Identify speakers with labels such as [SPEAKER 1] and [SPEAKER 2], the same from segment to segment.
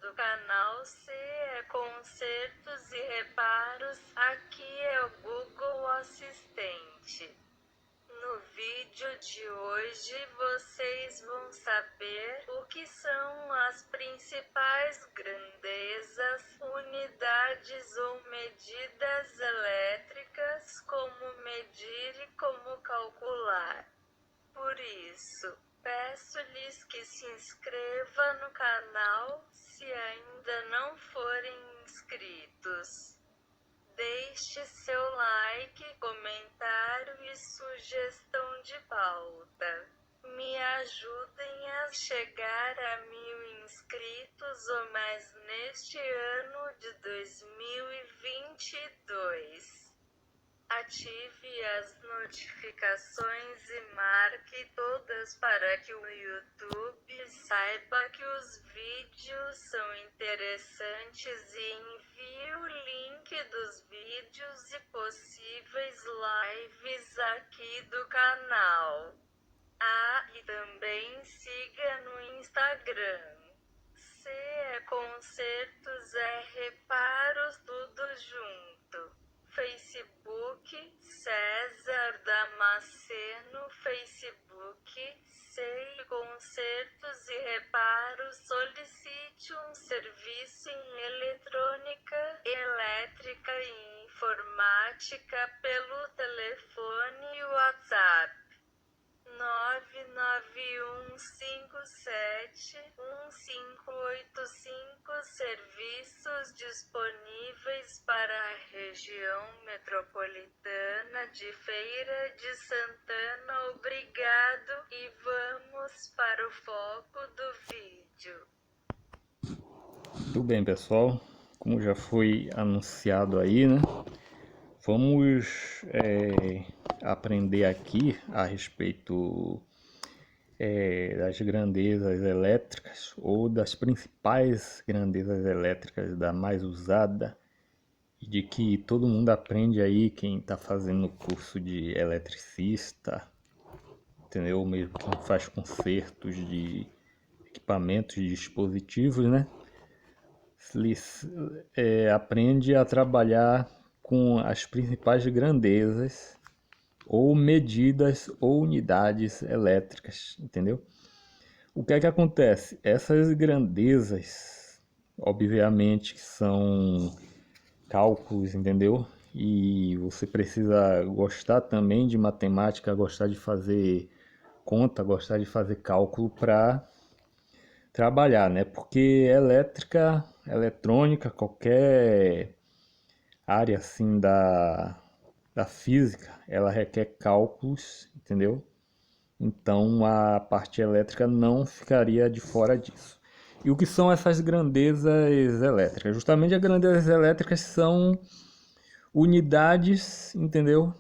[SPEAKER 1] do canal CE Consertos e Reparos. Aqui é o Google Assistente. No vídeo de hoje vocês vão saber o que são as principais grandezas, unidades ou medidas elétricas, como medir e como calcular. Por isso, peço-lhes que se inscreva no canal se ainda não forem inscritos. Deixe seu like, comentário e sugestão de pauta. Me ajudem a chegar a 1000 inscritos ou mais neste ano de 2022. Ative as notificações e marque todas para que o YouTube saiba que os vídeos são interessantes e envie o link dos vídeos e possíveis lives aqui do canal. E também siga no Instagram. CE Consertos é Reparos, tudo junto. Facebook, César Damasceno, Facebook, CE Consertos e Reparos. Solicite um serviço em eletrônica, elétrica e informática pelo telefone e WhatsApp 991571585. Serviços disponíveis para a região metropolitana de Feira de Santana. Obrigado e vamos para o foco do vídeo.
[SPEAKER 2] Tudo bem, pessoal, como já foi anunciado aí, né? Vamos aprender aqui a respeito das grandezas elétricas ou das principais grandezas elétricas, da mais usada, e de que todo mundo aprende aí, quem está fazendo o curso de eletricista, entendeu? Mesmo quem faz consertos de equipamentos, de dispositivos, né? Aprende a trabalhar com as principais grandezas ou medidas ou unidades elétricas, entendeu? O que é que acontece? Essas grandezas, obviamente, são cálculos, entendeu? E você precisa gostar também de matemática, gostar de fazer conta, gostar de fazer cálculo para trabalhar, né? Porque elétrica, eletrônica, qualquer área assim da física, ela requer cálculos, entendeu? Então a parte elétrica não ficaria de fora disso. E o que são essas grandezas elétricas? Justamente as grandezas elétricas são unidades, entendeu?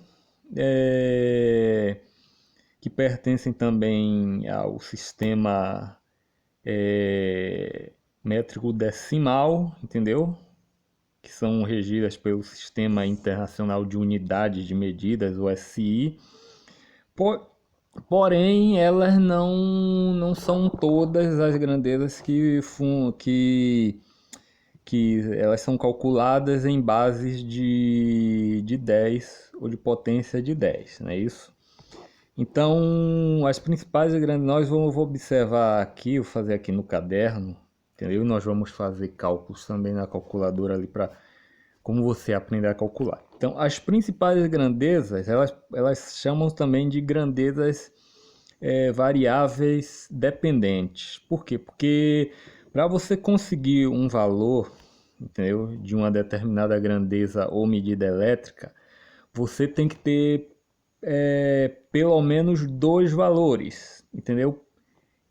[SPEAKER 2] Que pertencem também ao sistema métrico decimal, entendeu? Que são regidas pelo Sistema Internacional de Unidades de Medidas, o SI. Porém, elas não são todas as grandezas que elas são calculadas em bases de 10 ou de potência de 10, não é isso? Então, as principais grandes, nós vamos observar aqui, vou fazer aqui no caderno, entendeu? Nós vamos fazer cálculos também na calculadora ali para como você aprender a calcular. Então, as principais grandezas, elas chamam também de grandezas variáveis dependentes. Por quê? Porque para você conseguir um valor, entendeu? De uma determinada grandeza ou medida elétrica, você tem que ter pelo menos dois valores, entendeu?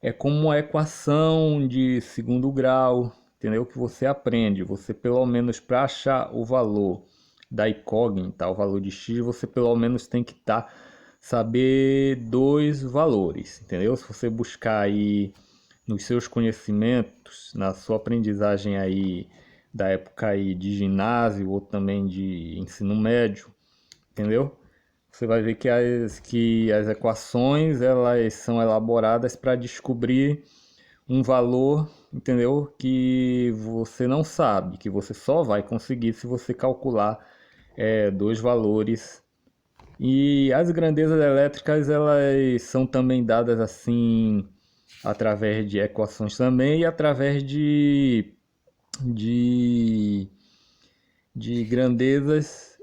[SPEAKER 2] É como uma equação de segundo grau, entendeu? Que você aprende. Você pelo menos para achar o valor da incógnita, o valor de x, você pelo menos tem que saber dois valores, entendeu? Se você buscar aí nos seus conhecimentos, na sua aprendizagem aí da época aí de ginásio ou também de ensino médio, entendeu? Você vai ver que as equações elas são elaboradas para descobrir um valor entendeu? Que você não sabe, que você só vai conseguir se você calcular dois valores. E as grandezas elétricas, elas são também dadas assim através de equações também e através de, de grandezas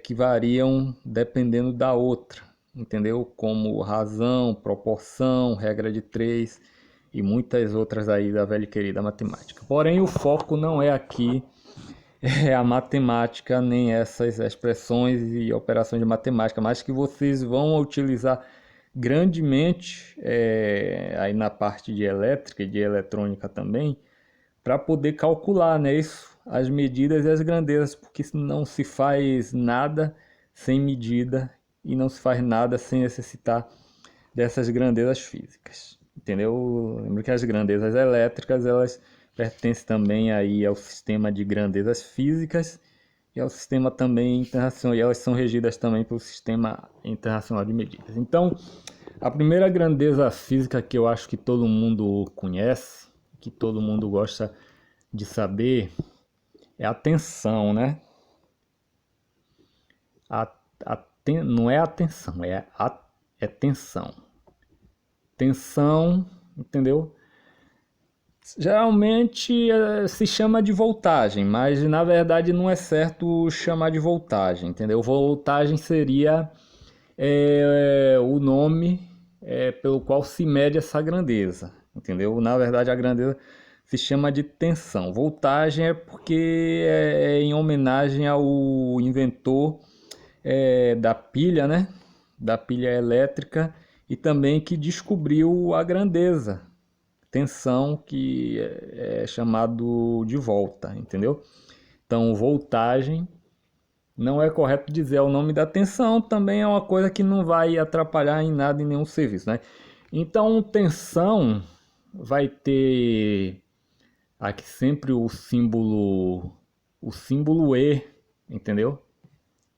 [SPEAKER 2] que variam dependendo da outra, entendeu? Como razão, proporção, regra de três e muitas outras aí da velha e querida matemática. Porém, o foco não é aqui a matemática, nem essas expressões e operações de matemática, mas que vocês vão utilizar grandemente aí na parte de elétrica e de eletrônica também, para poder calcular, né, isso, as medidas e as grandezas, porque não se faz nada sem medida e não se faz nada sem necessitar dessas grandezas físicas, entendeu? Lembra que as grandezas elétricas, elas pertencem também aí ao sistema de grandezas físicas e ao sistema também internacional, e elas são regidas também pelo sistema internacional de medidas. Então, a primeira grandeza física que eu acho que todo mundo conhece, que todo mundo gosta de saber, é a tensão, né? Não é a tensão, é tensão. Tensão, entendeu? Geralmente se chama de voltagem, mas na verdade não é certo chamar de voltagem, entendeu? Voltagem seria o nome pelo qual se mede essa grandeza, entendeu? Na verdade a grandeza se chama de tensão. Voltagem é porque é em homenagem ao inventor da pilha, né? Da pilha elétrica e também que descobriu a grandeza, tensão, que é chamado de volta, entendeu? Então, voltagem não é correto dizer o nome da tensão, também é uma coisa que não vai atrapalhar em nada em nenhum serviço, né? Então, tensão vai ter aqui sempre o símbolo E, entendeu?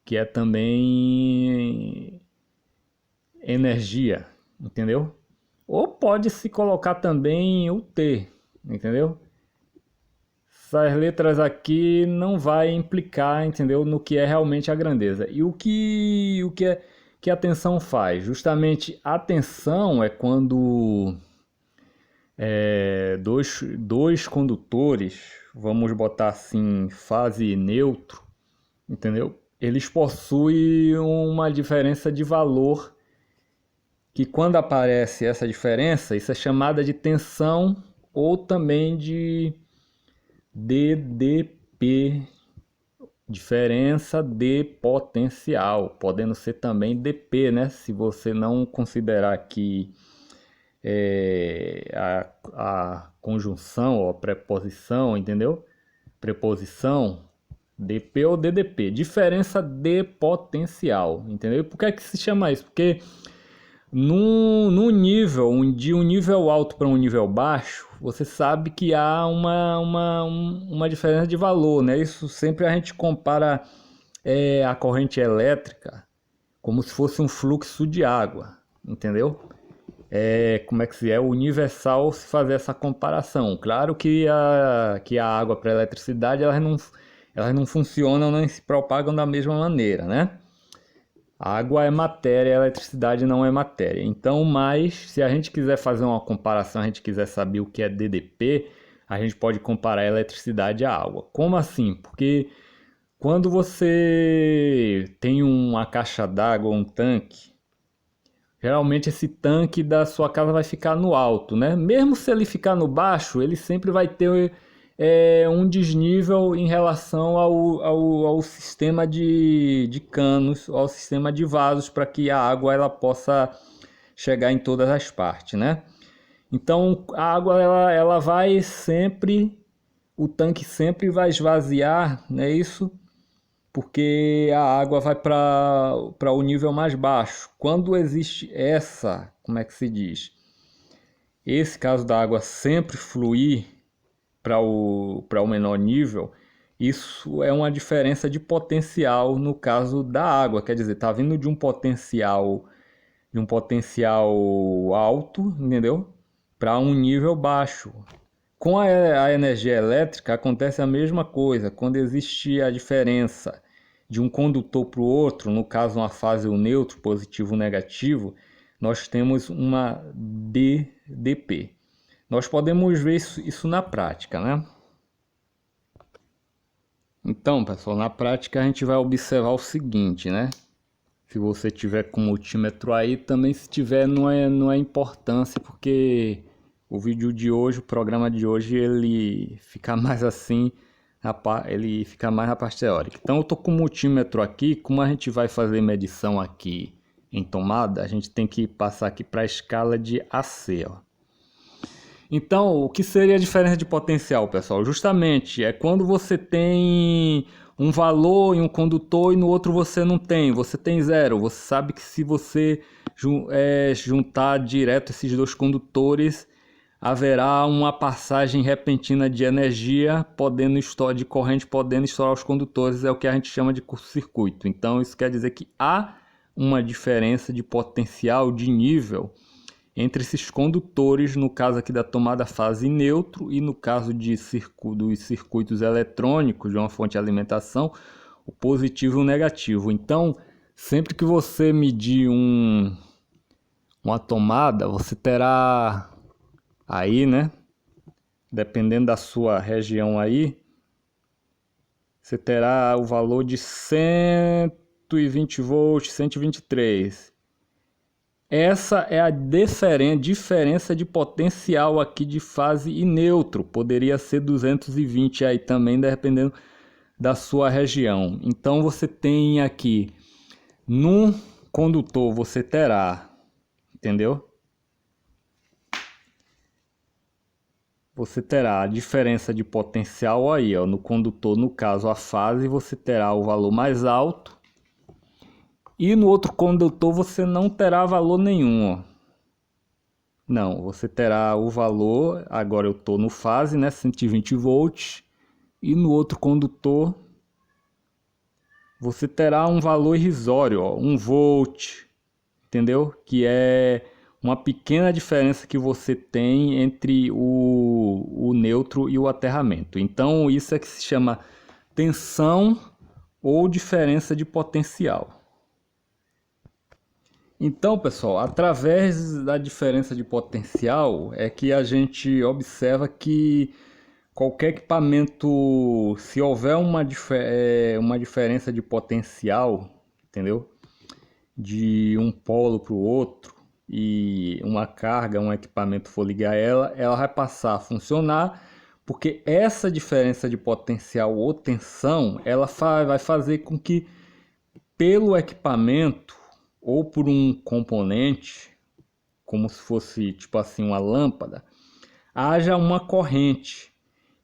[SPEAKER 2] Que é também energia, entendeu? Ou pode se colocar também o T, entendeu? Essas letras aqui não vai implicar, entendeu, no que é realmente a grandeza. E que a tensão faz? Justamente a tensão é quando dois condutores, vamos botar assim, fase neutro, entendeu? Eles possuem uma diferença de valor que quando aparece essa diferença, isso é chamada de tensão ou também de DDP, diferença de potencial, podendo ser também DP, né? Se você não considerar aqui a conjunção ou a preposição, entendeu? Preposição, DP ou DDP, diferença de potencial, entendeu? Por que é que se chama isso? Porque num nível, de um nível alto para um nível baixo, você sabe que há uma diferença de valor, né? Isso sempre a gente compara a corrente elétrica como se fosse um fluxo de água, entendeu? Como é que se é universal se fazer essa comparação. Claro que a água para a eletricidade elas não funcionam nem se propagam da mesma maneira, né? A água é matéria, a eletricidade não é matéria. Então, mas se a gente quiser fazer uma comparação, a gente quiser saber o que é DDP, a gente pode comparar a eletricidade à água. Como assim? Porque quando você tem uma caixa d'água, um tanque, geralmente esse tanque da sua casa vai ficar no alto, né? Mesmo se ele ficar no baixo, ele sempre vai ter um desnível em relação ao sistema de canos, ao sistema de vasos, para que a água ela possa chegar em todas as partes, né? Então a água ela vai sempre, o tanque sempre vai esvaziar, não é isso? Porque a água vai para o nível mais baixo. Quando existe como é que se diz? Esse caso da água sempre fluir para o menor nível, isso é uma diferença de potencial no caso da água. Quer dizer, está vindo de um potencial alto, entendeu? Para um nível baixo. Com a energia elétrica acontece a mesma coisa. Quando existe a diferença de um condutor para o outro, no caso uma fase ou neutro, positivo ou negativo, nós temos uma DDP. Nós podemos ver isso na prática, né? Então, pessoal, na prática a gente vai observar o seguinte, né? Se você tiver com o multímetro aí, também se tiver não é importância, porque o vídeo de hoje, o programa de hoje, ele fica mais assim, ele fica mais na parte teórica. Então eu tô com o multímetro aqui, como a gente vai fazer medição aqui em tomada, a gente tem que passar aqui para a escala de AC, ó. Então, o que seria a diferença de potencial, pessoal? Justamente é quando você tem um valor em um condutor e no outro você não tem, você tem zero. Você sabe que se você juntar direto esses dois condutores, haverá uma passagem repentina de energia de corrente podendo estourar os condutores, é o que a gente chama de curto-circuito. Então, isso quer dizer que há uma diferença de potencial, de nível, entre esses condutores, no caso aqui da tomada fase neutro e no caso dos circuitos eletrônicos de uma fonte de alimentação, o positivo e o negativo. Então, sempre que você medir uma tomada, você terá aí, né, dependendo da sua região aí, você terá o valor de 120 volts, 123. Essa é a diferença de potencial aqui de fase e neutro. Poderia ser 220 aí também, dependendo da sua região. Então você tem aqui, no condutor você terá, entendeu? Você terá a diferença de potencial aí, ó, no condutor, no caso a fase, você terá o valor mais alto. E no outro condutor você não terá valor nenhum, ó. Não, você terá o valor, agora eu estou no fase, né, 120 volts, e no outro condutor você terá um valor irrisório, ó, 1 volt, entendeu? Que é uma pequena diferença que você tem entre o neutro e o aterramento. Então isso é que se chama tensão ou diferença de potencial. Então, pessoal, através da diferença de potencial é que a gente observa que qualquer equipamento, se houver uma diferença de potencial, entendeu? De um polo para o outro e uma carga, um equipamento for ligar ela vai passar a funcionar, porque essa diferença de potencial ou tensão, ela vai fazer com que pelo equipamento ou por um componente, como se fosse tipo assim uma lâmpada, haja uma corrente.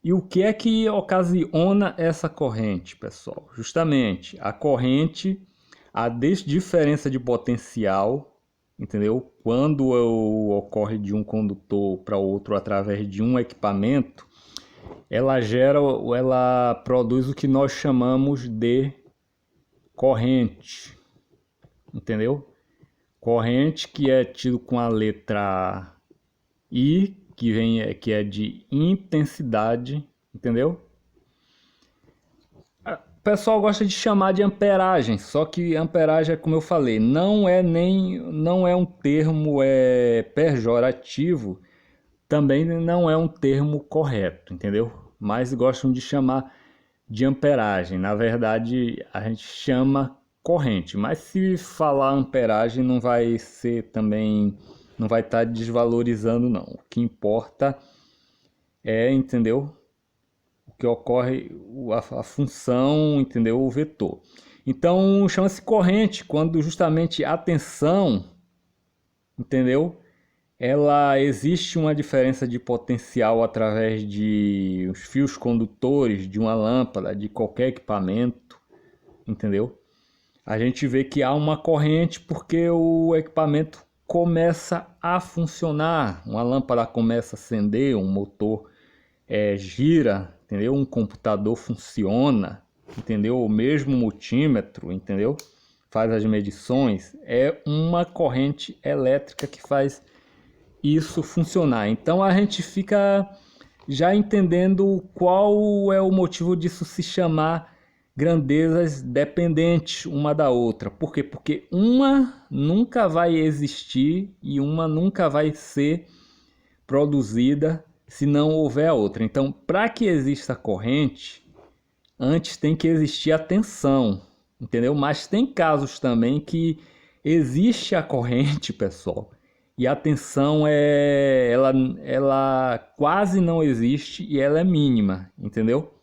[SPEAKER 2] E o que é que ocasiona essa corrente, pessoal? Justamente a corrente, a diferença de potencial, entendeu? Quando ocorre de um condutor para outro através de um equipamento, ela produz o que nós chamamos de corrente, entendeu? Corrente que é tido com a letra I, que é de intensidade, entendeu? O pessoal gosta de chamar de amperagem, só que amperagem, como eu falei, não é um termo pejorativo, também não é um termo correto, entendeu? Mas gostam de chamar de amperagem. Na verdade, a gente chama corrente, mas se falar amperagem não vai ser também, não vai estar desvalorizando não. O que importa é, entendeu? O que ocorre, a função, entendeu? O vetor. Então chama-se corrente quando justamente a tensão, entendeu? Ela existe uma diferença de potencial através de os fios condutores de uma lâmpada, de qualquer equipamento, entendeu? A gente vê que há uma corrente porque o equipamento começa a funcionar, uma lâmpada começa a acender, um motor gira, entendeu? Um computador funciona, entendeu? O mesmo multímetro, entendeu? Faz as medições, é uma corrente elétrica que faz isso funcionar. Então a gente fica já entendendo qual é o motivo disso se chamar grandezas dependentes uma da outra. Por quê? Porque uma nunca vai existir e uma nunca vai ser produzida se não houver a outra. Então, para que exista corrente, antes tem que existir a tensão, entendeu? Mas tem casos também que existe a corrente, pessoal, e a tensão ela quase não existe e ela é mínima, entendeu?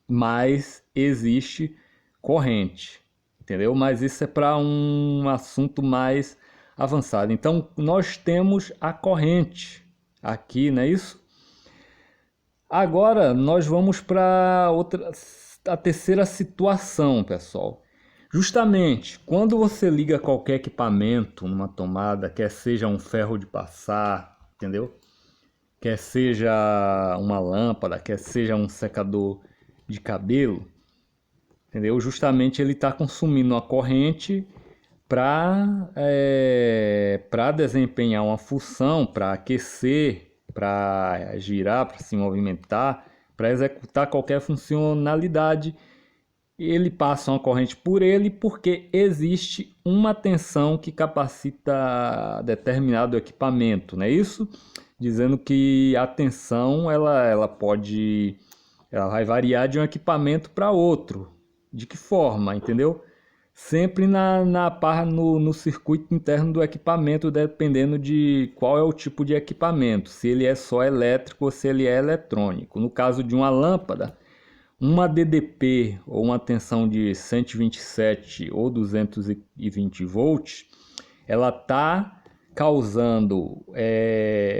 [SPEAKER 2] Mas existe corrente, entendeu? Mas isso é para um assunto mais avançado. Então, nós temos a corrente aqui, não é isso? Agora nós vamos para a terceira situação, pessoal. Justamente quando você liga qualquer equipamento numa tomada, quer seja um ferro de passar, entendeu? Quer seja uma lâmpada, quer seja um secador de cabelo, entendeu? Justamente ele está consumindo a corrente para desempenhar uma função, para aquecer, para girar, para se movimentar, para executar qualquer funcionalidade. Ele passa uma corrente por ele porque existe uma tensão que capacita determinado equipamento, não é isso? Dizendo que a tensão ela vai variar de um equipamento para outro. De que forma, entendeu? Sempre no circuito interno do equipamento, dependendo de qual é o tipo de equipamento, se ele é só elétrico ou se ele é eletrônico. No caso de uma lâmpada, uma DDP ou uma tensão de 127 ou 220 volts, ela está causando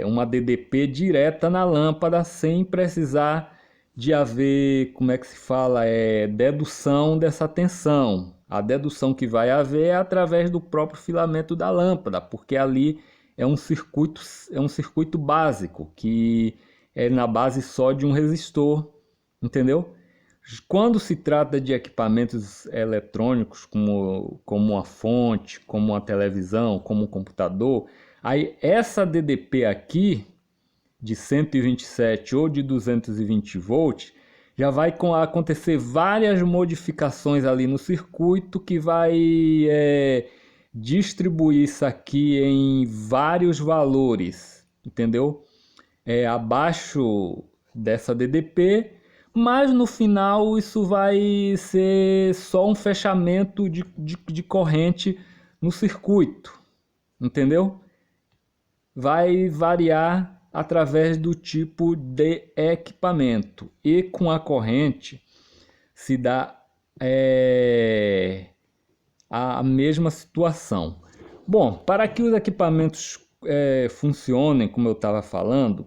[SPEAKER 2] uma DDP direta na lâmpada sem precisar de haver, como é que se fala, dedução dessa tensão. A dedução que vai haver é através do próprio filamento da lâmpada, porque ali é um circuito básico, que é na base só de um resistor, entendeu? Quando se trata de equipamentos eletrônicos, como uma fonte, como uma televisão, como um computador, aí essa DDP aqui, de 127 ou de 220 volts, já vai acontecer várias modificações ali no circuito que vai distribuir isso aqui em vários valores, entendeu? Abaixo dessa DDP, mas no final isso vai ser só um fechamento de corrente no circuito, entendeu? Vai variar através do tipo de equipamento, e com a corrente se dá a mesma situação. Bom, para que os equipamentos funcionem, como eu estava falando,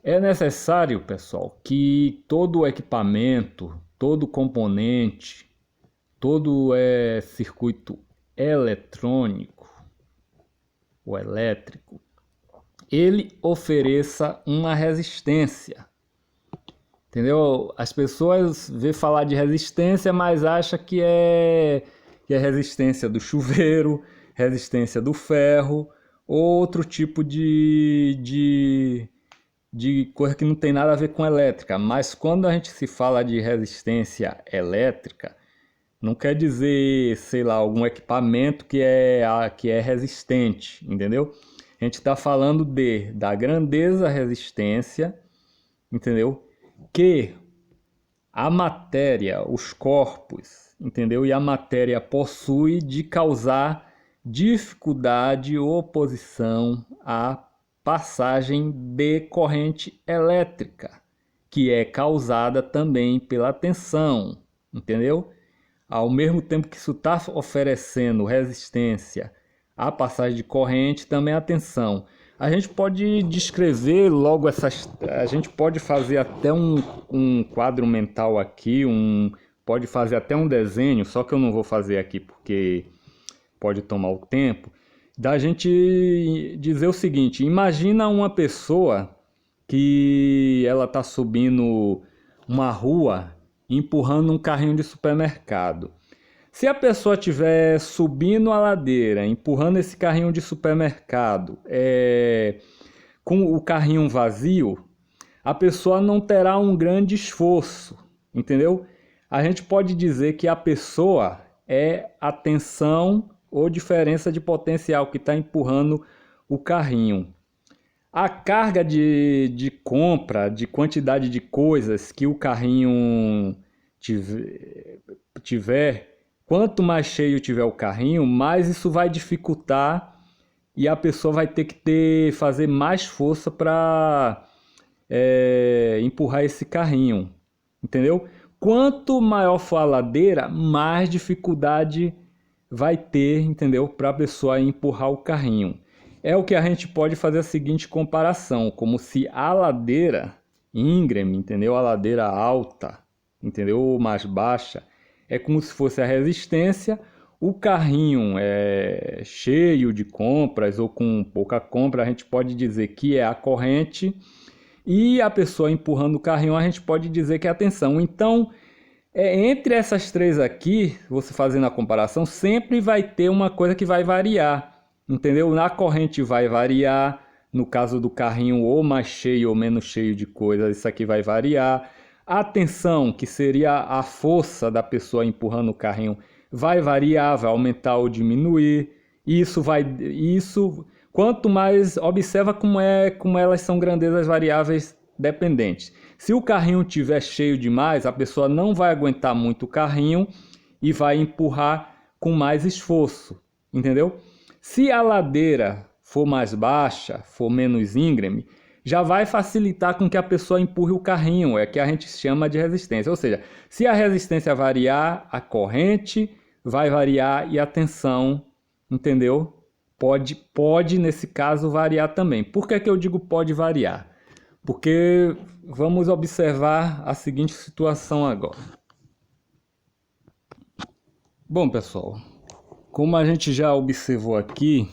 [SPEAKER 2] é necessário, pessoal, que todo o equipamento, todo componente, todo circuito eletrônico ou elétrico, ele ofereça uma resistência. Entendeu? As pessoas vê falar de resistência, mas acham que é resistência do chuveiro, resistência do ferro, ou outro tipo de coisa que não tem nada a ver com elétrica. Mas quando a gente se fala de resistência elétrica, não quer dizer, sei lá, algum equipamento que é resistente, entendeu? A gente está falando da grandeza resistência, entendeu? Que a matéria, os corpos, entendeu? E a matéria possui de causar dificuldade ou oposição à passagem de corrente elétrica, que é causada também pela tensão, entendeu? Ao mesmo tempo que isso está oferecendo resistência à passagem de corrente, também a tensão. A gente pode descrever logo a gente pode fazer até um quadro mental aqui, pode fazer até um desenho, só que eu não vou fazer aqui porque pode tomar o tempo, da gente dizer o seguinte: imagina uma pessoa que ela está subindo uma rua empurrando um carrinho de supermercado. Se a pessoa estiver subindo a ladeira, empurrando esse carrinho de supermercado, com o carrinho vazio, a pessoa não terá um grande esforço, entendeu? A gente pode dizer que a pessoa é a tensão ou diferença de potencial que está empurrando o carrinho. A carga de compra, de quantidade de coisas que o carrinho tiver, quanto mais cheio tiver o carrinho, mais isso vai dificultar e a pessoa vai ter que fazer mais força para empurrar esse carrinho, entendeu? Quanto maior for a ladeira, mais dificuldade vai ter, entendeu? Para a pessoa empurrar o carrinho. É o que a gente pode fazer a seguinte comparação, como se a ladeira íngreme, entendeu? A ladeira alta, entendeu? Ou mais baixa, é como se fosse a resistência, o carrinho é cheio de compras ou com pouca compra, a gente pode dizer que é a corrente, e a pessoa empurrando o carrinho, a gente pode dizer que é a tensão. Então, entre essas três aqui, você fazendo a comparação, sempre vai ter uma coisa que vai variar, entendeu? Na corrente vai variar, no caso do carrinho ou mais cheio ou menos cheio de coisas, isso aqui vai variar. A tensão, que seria a força da pessoa empurrando o carrinho, vai variar, vai aumentar ou diminuir. Quanto mais observa como elas são grandezas variáveis dependentes. Se o carrinho estiver cheio demais, a pessoa não vai aguentar muito o carrinho e vai empurrar com mais esforço, entendeu? Se a ladeira for mais baixa, for menos íngreme, já vai facilitar com que a pessoa empurre o carrinho, é que a gente chama de resistência. Ou seja, se a resistência variar, a corrente vai variar e a tensão, entendeu? Pode nesse caso variar também. Por que eu digo pode variar? Porque vamos observar a seguinte situação agora. Bom, pessoal, como a gente já observou aqui,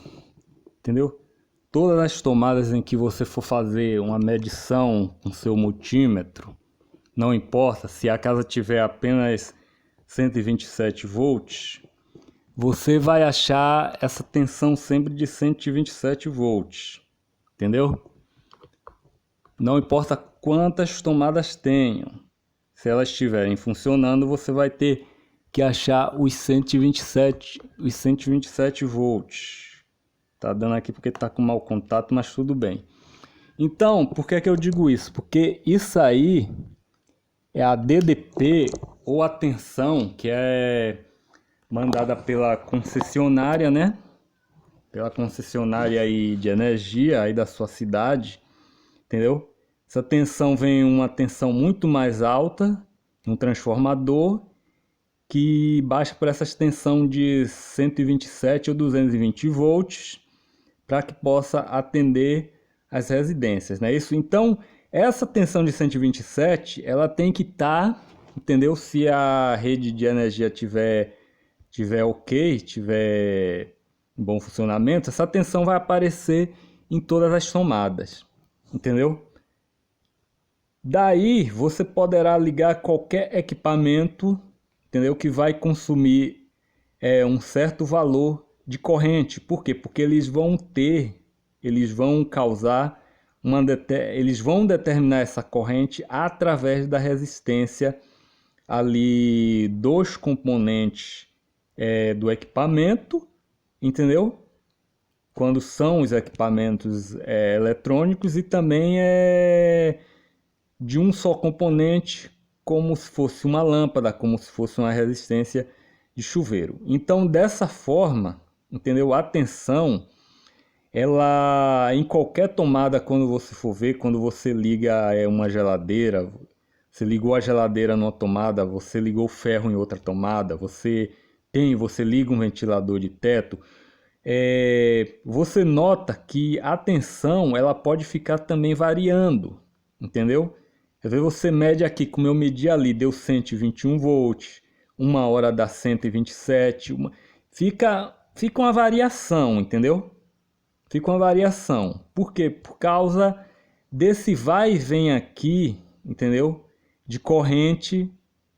[SPEAKER 2] entendeu? Todas as tomadas em que você for fazer uma medição com seu multímetro, não importa se a casa tiver apenas 127 volts, você vai achar essa tensão sempre de 127 volts, entendeu? Não importa quantas tomadas tenham, se elas estiverem funcionando, você vai ter que achar os 127 volts. Tá dando aqui porque tá com mau contato, mas tudo bem. Então, por que eu digo isso? Porque isso aí é a DDP ou a tensão que é mandada pela concessionária, né? Pela concessionária aí de energia aí da sua cidade, entendeu? Essa tensão vem uma tensão muito mais alta, um transformador que baixa por essa tensão de 127 ou 220 volts para que possa atender as residências, né? Isso, então, essa tensão de 127, ela tem que estar, entendeu? Se a rede de energia tiver ok, tiver em bom funcionamento, essa tensão vai aparecer em todas as tomadas, entendeu? Daí você poderá ligar qualquer equipamento, entendeu? Que vai consumir um certo valor de corrente. Por quê? Porque eles vão causar eles vão determinar essa corrente através da resistência ali dos componentes do equipamento, entendeu? Quando são os equipamentos eletrônicos e também de um só componente, como se fosse uma lâmpada, como se fosse uma resistência de chuveiro. Então, dessa forma, entendeu? A tensão, ela em qualquer tomada, quando você for ver, quando você liga uma geladeira, você ligou a geladeira numa tomada, você ligou o ferro em outra tomada, você liga um ventilador de teto, você nota que a tensão ela pode ficar também variando, entendeu? Às vezes você mede aqui, como eu medi ali, deu 121 volts, uma hora dá 127, fica uma variação, entendeu? Fica uma variação. Por quê? Por causa desse vai e vem aqui, entendeu? De corrente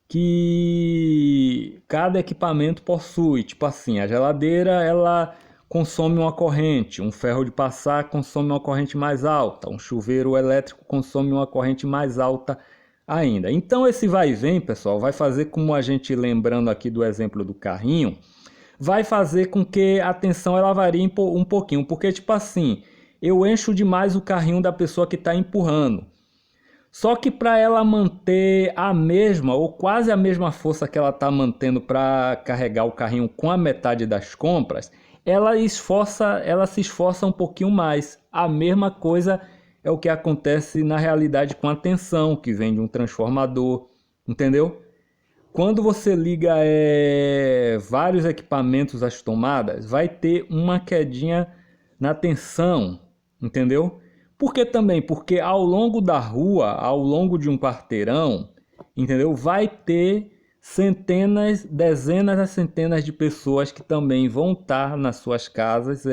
[SPEAKER 2] que cada equipamento possui. Tipo assim, a geladeira, ela consome uma corrente, um ferro de passar consome uma corrente mais alta, um chuveiro elétrico consome uma corrente mais alta ainda. Então esse vai e vem, pessoal, vai fazer, como a gente lembrando aqui do exemplo do carrinho, vai fazer com que a tensão ela varie um pouquinho, porque tipo assim, eu encho demais o carrinho da pessoa que está empurrando. Só que para ela manter a mesma ou quase a mesma força que ela está mantendo para carregar o carrinho com a metade das compras, ela se esforça um pouquinho mais. A mesma coisa é o que acontece na realidade com a tensão que vem de um transformador, entendeu? Quando você liga vários equipamentos às tomadas, vai ter uma quedinha na tensão, entendeu? Por que também? Porque ao longo da rua, ao longo de um quarteirão, entendeu? Vai ter centenas, dezenas a centenas de pessoas que também vão estar nas suas casas,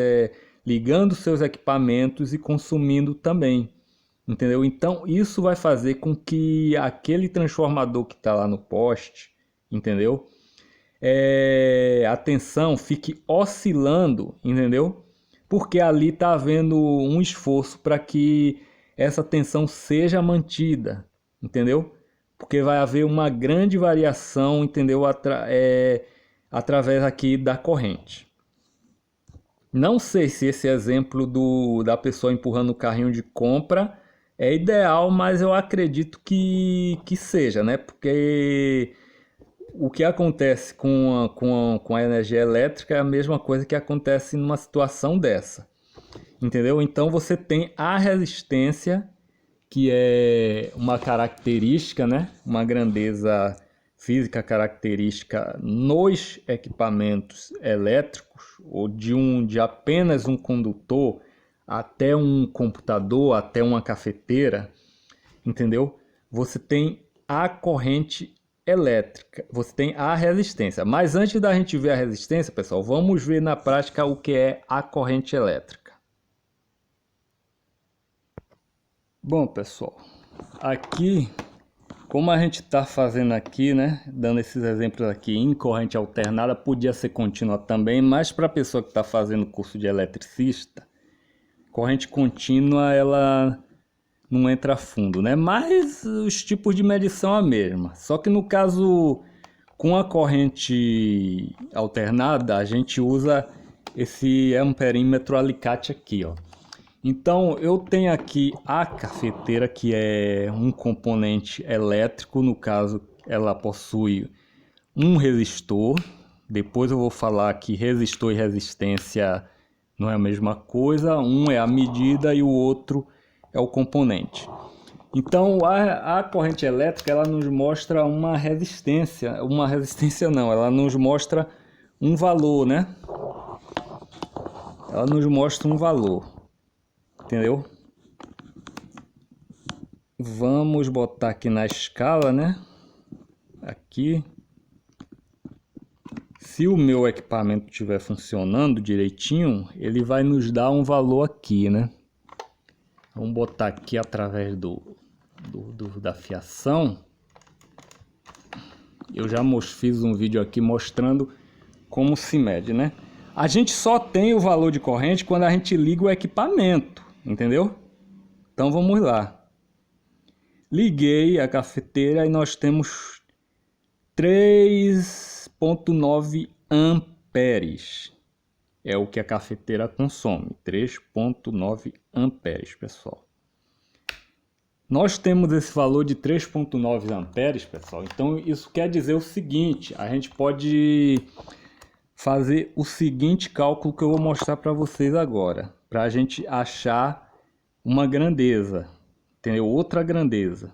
[SPEAKER 2] ligando seus equipamentos e consumindo também, entendeu? Então isso vai fazer com que aquele transformador que está lá no poste, entendeu? A tensão fique oscilando, entendeu? Porque ali está havendo um esforço para que essa tensão seja mantida, entendeu? Porque vai haver uma grande variação, entendeu? Através aqui da corrente. Não sei se esse exemplo da pessoa empurrando o carrinho de compra é ideal, mas eu acredito que seja, né? Porque o que acontece com a energia elétrica é a mesma coisa que acontece numa situação dessa, entendeu? Então você tem a resistência, que é uma característica, né? Uma grandeza física característica nos equipamentos elétricos, ou de apenas um condutor até um computador, até uma cafeteira, entendeu? Você tem a corrente elétrica, você tem a resistência. Mas antes da gente ver a resistência, pessoal, vamos ver na prática o que é a corrente elétrica. Bom, pessoal, aqui, como a gente está fazendo aqui, né, dando esses exemplos aqui em corrente alternada, podia ser contínua também, mas para a pessoa que está fazendo curso de eletricista, corrente contínua, ela não entra fundo, né? Mas os tipos de medição é a mesma. Só que no caso, com a corrente alternada, a gente usa esse amperímetro alicate aqui, ó. Então eu tenho aqui a cafeteira, que é um componente elétrico, no caso ela possui um resistor. Depois eu vou falar que resistor e resistência não é a mesma coisa, um é a medida e o outro é o componente. Então a corrente elétrica ela nos mostra uma resistência não, ela nos mostra um valor, né? Ela nos mostra um valor, entendeu? Vamos botar aqui na escala, né? Aqui. Se o meu equipamento estiver funcionando direitinho, ele vai nos dar um valor aqui, né? Vamos botar aqui através da fiação. Eu já fiz um vídeo aqui mostrando como se mede, né? A gente só tem o valor de corrente quando a gente liga o equipamento, entendeu? Então vamos lá. Liguei a cafeteira e nós temos 3,9 amperes. É o que a cafeteira consome, 3,9 amperes, pessoal. Nós temos esse valor de 3,9 amperes, pessoal. Então isso quer dizer o seguinte, a gente pode fazer o seguinte cálculo que eu vou mostrar para vocês agora, para a gente achar uma grandeza, entendeu? Outra grandeza.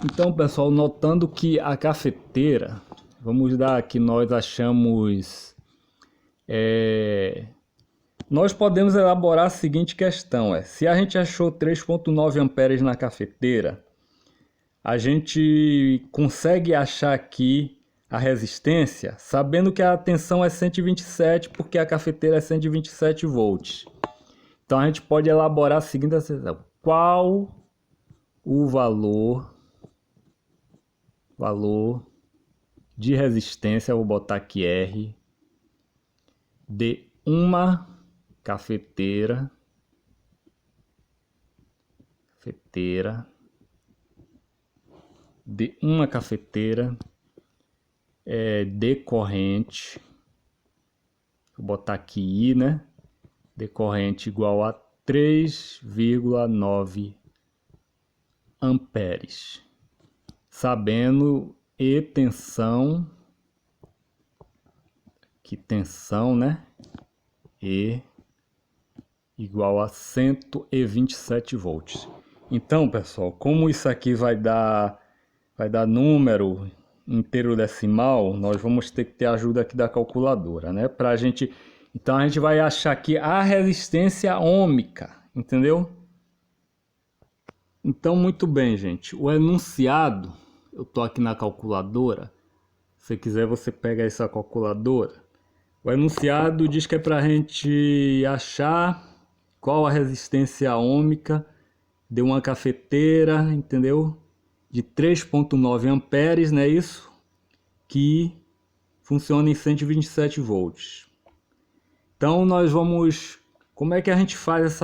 [SPEAKER 2] Então, pessoal, notando que a cafeteira, vamos dar aqui, nós achamos, nós podemos elaborar a seguinte questão, se a gente achou 3,9 amperes na cafeteira, a gente consegue achar aqui a resistência, sabendo que a tensão é 127, porque a cafeteira é 127 volts. Então a gente pode elaborar a seguinte questão: qual o valor de resistência, eu vou botar aqui R, de uma cafeteira decorrente, vou botar aqui I, né? Decorrente igual a 3,9 amperes. Sabendo E tensão, que tensão, né? E igual a 127 volts. Então, pessoal, como isso aqui vai dar número inteiro decimal, nós vamos ter que ter a ajuda aqui da calculadora, né? Então a gente vai achar aqui a resistência ôhmica, entendeu? Então, muito bem, gente. O enunciado, eu tô aqui na calculadora. Se quiser, você pega essa calculadora. O enunciado diz que é para a gente achar qual a resistência ôhmica de uma cafeteira, entendeu? De 3,9 amperes, não é isso? Que funciona em 127 volts. Então nós vamos... Como é que a gente faz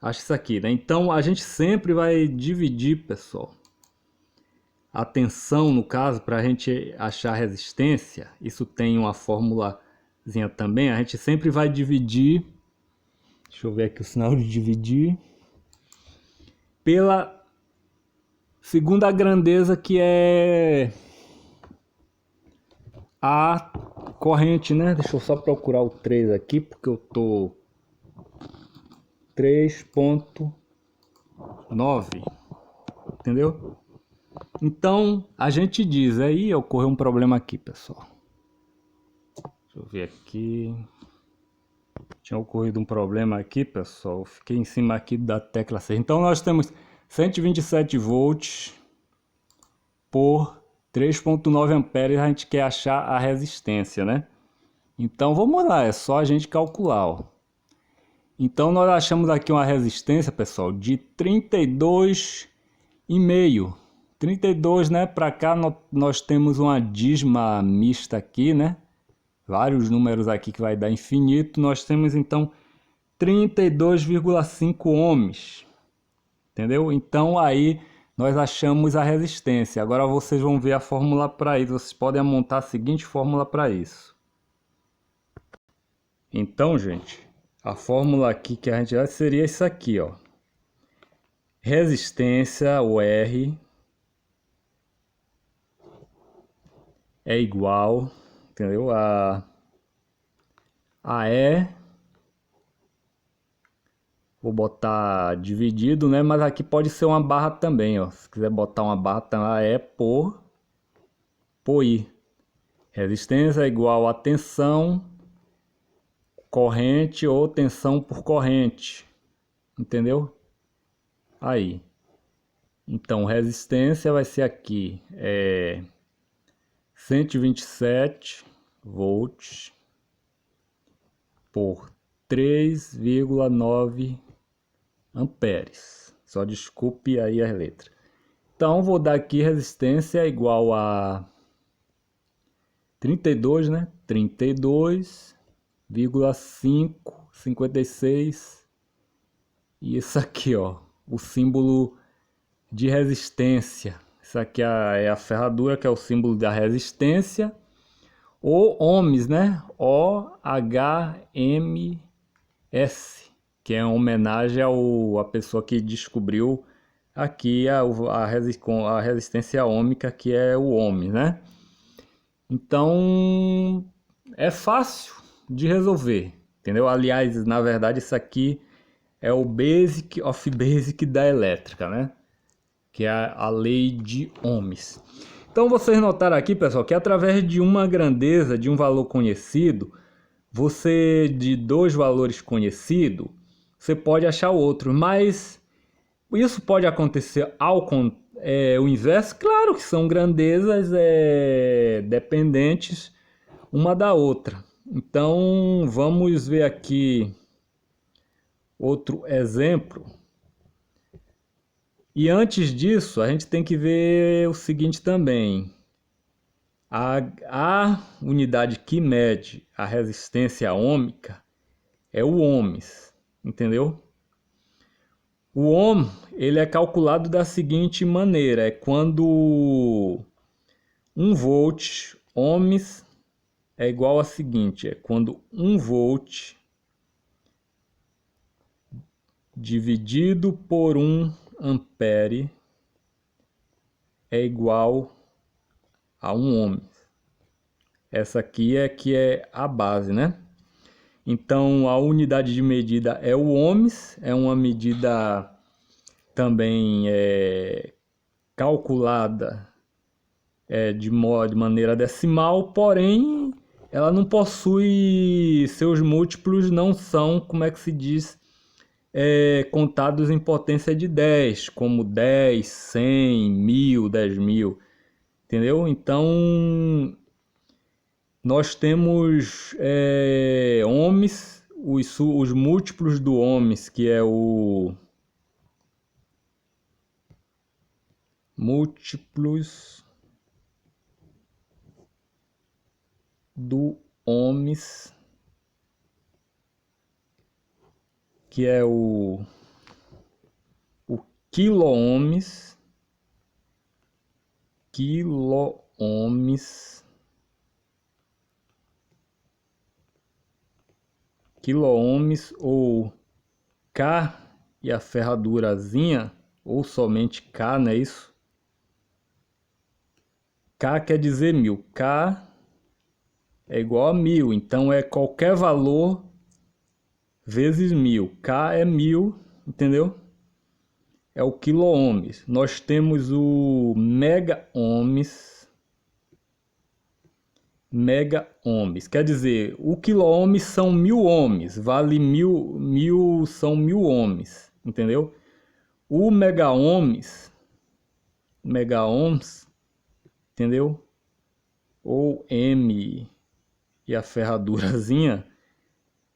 [SPEAKER 2] acha isso aqui, né? Então a gente sempre vai dividir, pessoal, a tensão, no caso, para a gente achar a resistência. Isso tem uma formulazinha também. A gente sempre vai dividir... Deixa eu ver aqui o sinal de dividir. Pela segunda grandeza, que é a corrente, né? Deixa eu só procurar o 3 aqui, porque eu tô 3,9, entendeu? Então, a gente diz, aí ocorreu um problema aqui, pessoal. Deixa eu ver aqui. Tinha ocorrido um problema aqui, pessoal. Fiquei em cima aqui da tecla 6. Então, nós temos 127 volts por 3,9 amperes. A gente quer achar a resistência, né? Então, vamos lá. É só a gente calcular, ó. Então, nós achamos aqui uma resistência, pessoal, de 32,5. 32, né? Para cá, nós temos uma dízima mista aqui, né? Vários números aqui que vai dar infinito. Nós temos, então, 32,5 ohms. Entendeu? Então, aí nós achamos a resistência. Agora vocês vão ver a fórmula para isso. Vocês podem montar a seguinte fórmula para isso. Então, gente, a fórmula aqui que a gente vai seria isso aqui, ó. Resistência, o R, é igual, entendeu? A E, vou botar dividido, né? Mas aqui pode ser uma barra também, ó. Se quiser botar uma barra, a E por I. Resistência é igual a tensão, corrente ou tensão por corrente, entendeu? Aí. Então, resistência vai ser aqui, 127 volts por 3,9 amperes. Só desculpe aí as letras. Então, vou dar aqui resistência igual a 32, né? 32,556. E isso aqui, ó, o símbolo de resistência. Isso aqui é a ferradura, que é o símbolo da resistência. Ou ohms, né? OHMS, que é uma homenagem à pessoa que descobriu aqui a resistência ohmica, que é o ohm, né? Então, é fácil de resolver, entendeu? Aliás, na verdade, isso aqui é o basic of basic da elétrica, né? Que é a lei de ohms. Então, vocês notaram aqui, pessoal, que através de uma grandeza, de um valor conhecido, de dois valores conhecidos, você pode achar outro. Mas isso pode acontecer o inverso? Claro que são grandezas dependentes uma da outra. Então, vamos ver aqui outro exemplo. E antes disso, a gente tem que ver o seguinte também. A unidade que mede a resistência ôhmica é o ohms, entendeu? O ohm, ele é calculado da seguinte maneira, é quando 1 volt ohms é igual a seguinte, é quando 1 volt dividido por 1 ampere é igual a 1 ohm. Essa aqui é que é a base, né? Então a unidade de medida é o ohms, é uma medida também calculada de maneira decimal, porém ela não possui, seus múltiplos não são, como é que se diz, contados em potência de 10, como 10, 100, 1000, 10.000, entendeu? Então nós temos ohms, os múltiplos do ohms, que é o múltiplos do ohms, que é o quilo-ohms, ou K e a ferradurazinha, ou somente K, não é isso? K quer dizer 1000. K é igual a 1000, então é qualquer valor vezes 1000. K é 1000, entendeu? É o quilo-ohms. Nós temos o mega-ohms. Mega-ohms. Quer dizer, o quilo-ohms são 1000 ohms. Vale 1000 são 1000 ohms, entendeu? O mega-ohms, entendeu? Ou M e a ferradurazinha,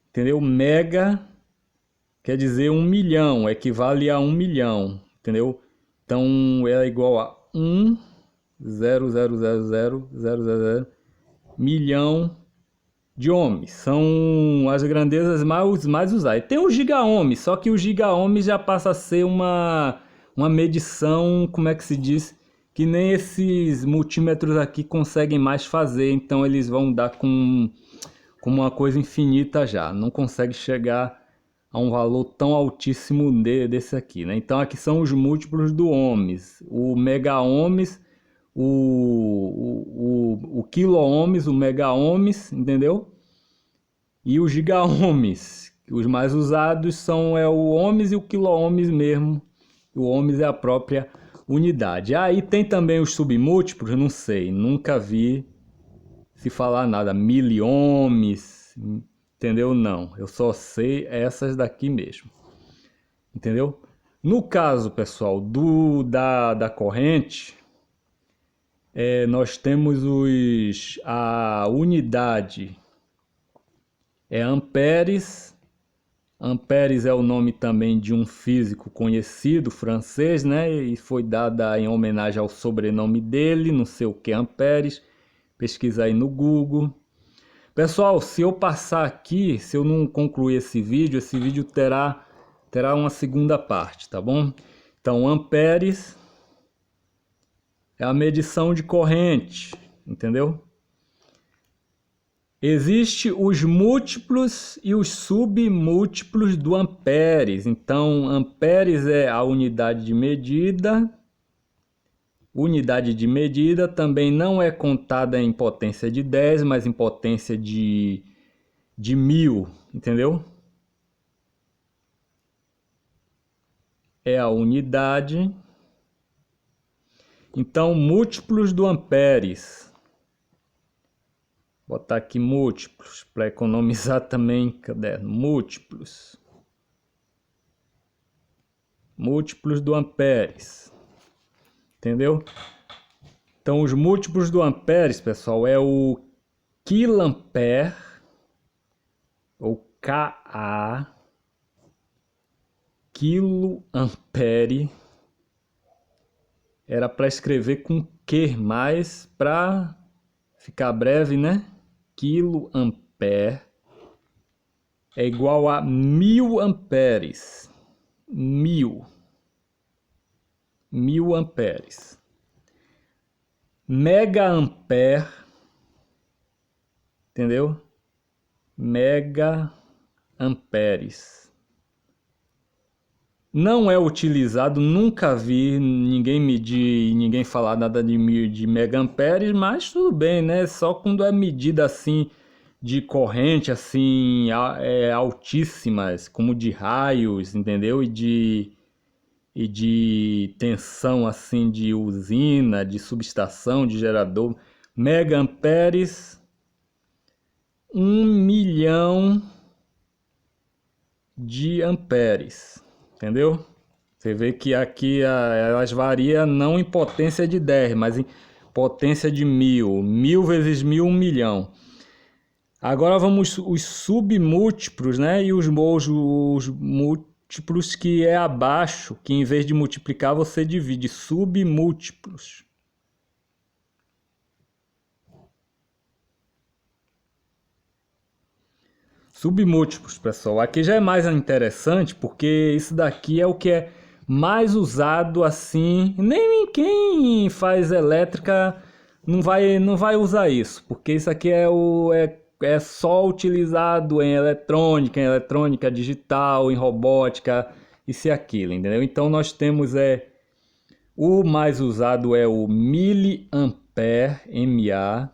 [SPEAKER 2] entendeu? Mega quer dizer 1 milhão, equivale a 1 milhão, entendeu? Então é igual a 1,0000000 milhão de ohms. São as grandezas mais usadas. Tem o giga-ohm, só que o giga-ohm já passa a ser uma medição, como é que se diz? Que nem esses multímetros aqui conseguem mais fazer, então eles vão dar com uma coisa infinita já. Não consegue chegar a um valor tão altíssimo desse aqui, né? Então aqui são os múltiplos do ohms, o mega-ohms, o quilo-ohms, o mega-ohms, entendeu? E os giga-ohms, os mais usados são o ohms e o quilo-ohms mesmo. O ohms é a própria unidade. Aí tem também os submúltiplos, não sei, nunca vi se falar nada, miliohms, entendeu? Não, eu só sei essas daqui mesmo, entendeu? No caso, pessoal, da corrente, nós temos a unidade amperes. Amperes é o nome também de um físico conhecido, francês, né? E foi dada em homenagem ao sobrenome dele, não sei o que, Amperes. Pesquisa aí no Google. Pessoal, se eu passar aqui, se eu não concluir esse vídeo terá uma segunda parte, tá bom? Então, amperes é a medição de corrente, entendeu? Existem os múltiplos e os submúltiplos do amperes. Então, amperes é a unidade de medida. Unidade de medida também não é contada em potência de 10, mas em potência de 1000, entendeu? É a unidade. Então, múltiplos do amperes. Vou botar aqui múltiplos para economizar também caderno. Múltiplos. Múltiplos do amperes. Entendeu? Então, os múltiplos do amperes, pessoal, é o quilampere, ou Ka, quiloampere. Era para escrever com Q, mas para ficar breve, né? Quiloampere é igual a 1000 amperes. 1000 amperes. Mega ampere, entendeu? Mega amperes. Não é utilizado, nunca vi ninguém medir, ninguém falar nada de mega amperes, mas tudo bem, né? Só quando é medida assim de corrente assim altíssimas, como de raios, entendeu? E de tensão assim de usina, de subestação, de gerador. Mega amperes, 1.000.000 de amperes, entendeu? Você vê que aqui elas variam não em potência de 10, mas em potência de 1000. 1000 vezes 1000, 1.000.000. Agora vamos os submúltiplos, né? E os múltiplos que é abaixo, que em vez de multiplicar você divide. Submúltiplos. Submúltiplos, pessoal. Aqui já é mais interessante, porque isso daqui é o que é mais usado assim. Nem quem faz elétrica não vai usar isso, porque isso aqui é só utilizado em eletrônica digital, em robótica, isso e aquilo, entendeu? Então nós temos o mais usado é o miliampere, MA,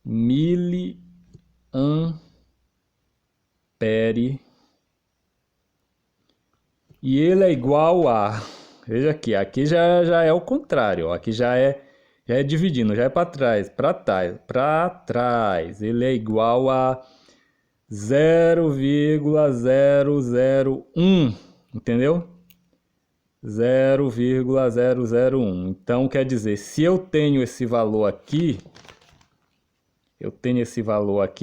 [SPEAKER 2] miliampere, e ele é igual a, veja aqui já é o contrário, ó, aqui já é dividindo, já é para trás, ele é igual a 0,001, entendeu? 0,001. Então quer dizer, se eu tenho esse valor aqui,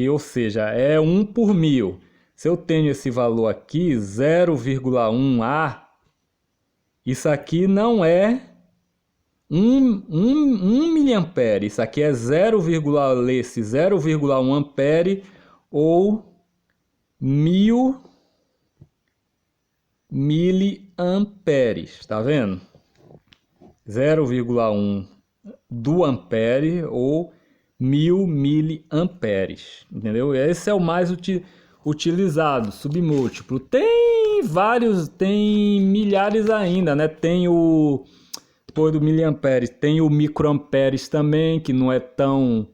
[SPEAKER 2] ou seja, é 1 por 1000. Se eu tenho esse valor aqui, 0,1 A, isso aqui não é 1 miliampere, isso aqui é 0,1 ampere ou 1000 miliamperes, tá vendo? 0,1 do ampere ou 1000 miliamperes, entendeu? Esse é o mais utilizado, submúltiplo. Tem vários, tem milhares ainda, né? Tem o depois do miliamperes, tem o microamperes também, que não é tão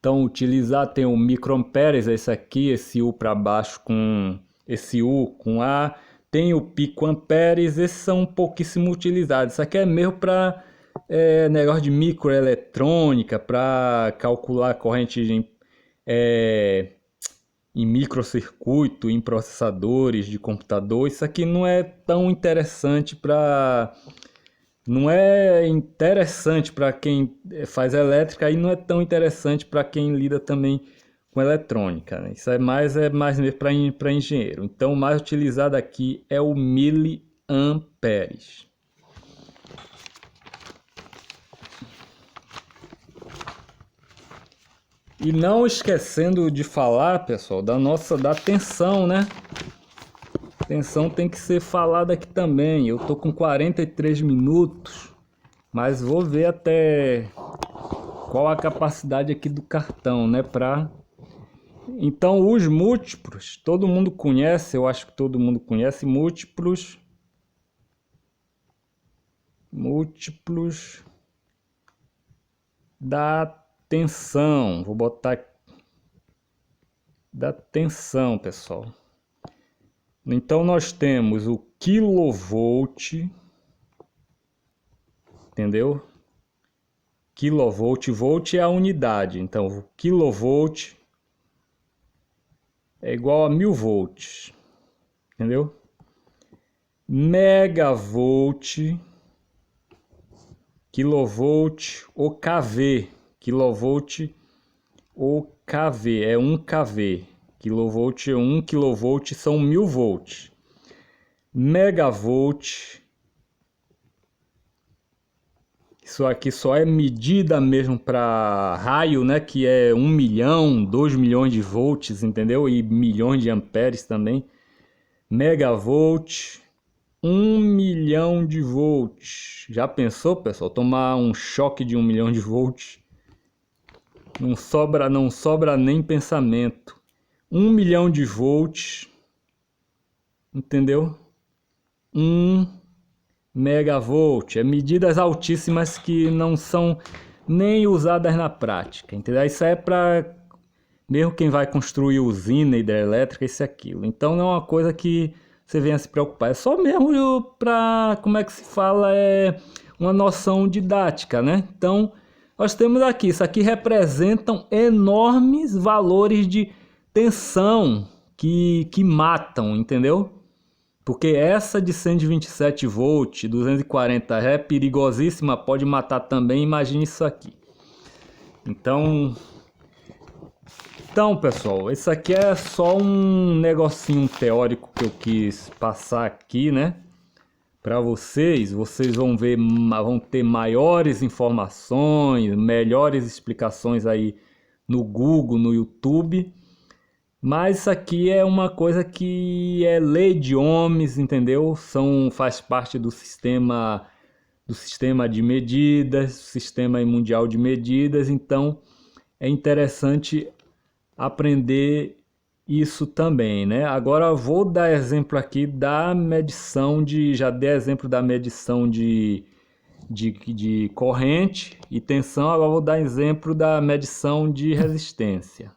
[SPEAKER 2] utilizado. Tem o microamperes, esse aqui, esse U para baixo com esse U com A. Tem o picoamperes, esses são pouquíssimo utilizados. Isso aqui é mesmo para negócio de microeletrônica, para calcular corrente em microcircuito, em processadores de computador. Isso aqui não é tão interessante para... Não é interessante para quem faz elétrica e não é tão interessante para quem lida também com eletrônica, né? Isso é mais mesmo para engenheiro. Então o mais utilizado aqui é o miliamperes. E não esquecendo de falar, pessoal, da tensão, né? Tensão tem que ser falada aqui também. Eu tô com 43 minutos, mas vou ver até qual a capacidade aqui do cartão, né? Então, os múltiplos, todo mundo conhece, eu acho que todo mundo conhece múltiplos da tensão. Vou botar da tensão, pessoal. Então nós temos o quilovolt, entendeu? Quilovolt, volt é a unidade. Então o quilovolt é igual a 1000 volts, entendeu? Megavolt, kilovolt ou kV, kilovolt ou kV, é 1 kV. Kilovolt é 1 kV, são 1000 volts. Megavolt Isso aqui só é medida mesmo para raio, né? Que é 1 milhão, 2 milhões de volts, entendeu? E milhões de amperes também. Megavolt, 1 milhão de volts. Já pensou, pessoal? Tomar um choque de 1 milhão de volts? Não sobra nem pensamento. 1 milhão de volts, entendeu? 1 megavolt, é medidas altíssimas que não são nem usadas na prática, entendeu? Isso é para mesmo quem vai construir usina hidrelétrica, isso e aquilo. Então não é uma coisa que você venha se preocupar, é só mesmo para, como é que se fala, é uma noção didática, né? Então nós temos aqui, isso aqui representam enormes valores de tensão que matam, entendeu? Porque essa de 127 volts, 240 é perigosíssima, pode matar também, imagine isso aqui. Então, pessoal, isso aqui é só um negocinho teórico que eu quis passar aqui, né? Para vocês vão ver, vão ter maiores informações, melhores explicações aí no Google, no YouTube. Mas isso aqui é uma coisa que é lei de Ohms, entendeu? Faz parte do sistema de medidas, sistema mundial de medidas, então é interessante aprender isso também, né? Agora eu vou dar exemplo aqui da medição já dei exemplo da medição de corrente e tensão, agora eu vou dar exemplo da medição de resistência.